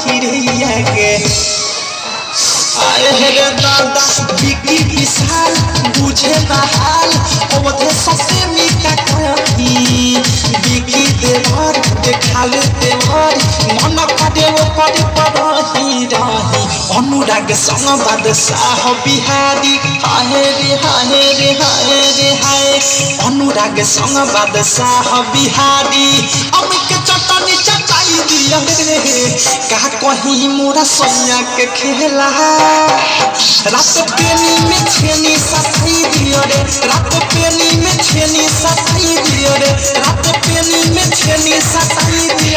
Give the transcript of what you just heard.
चिड़ैया के अरे दादा बिकी विशाल बुझे बहाल ओधे सबसे मीठा कही बिकी देवर देखाले देवर मन काटे वो पड़े पड़ही रही अनुराग संग बादशाह बिहारी हाय रे हाय रे हाय रे हाय अनुराग संग बादशाह बिहारी अमिक चटनी चटाई दिया रे का कहीं मोरा सोनिया के खेला रात पेनी में छेनी सताई दियो रे रात पेनी में छेनी सताई दियो रे रात पेनी में छेनी सताई दियो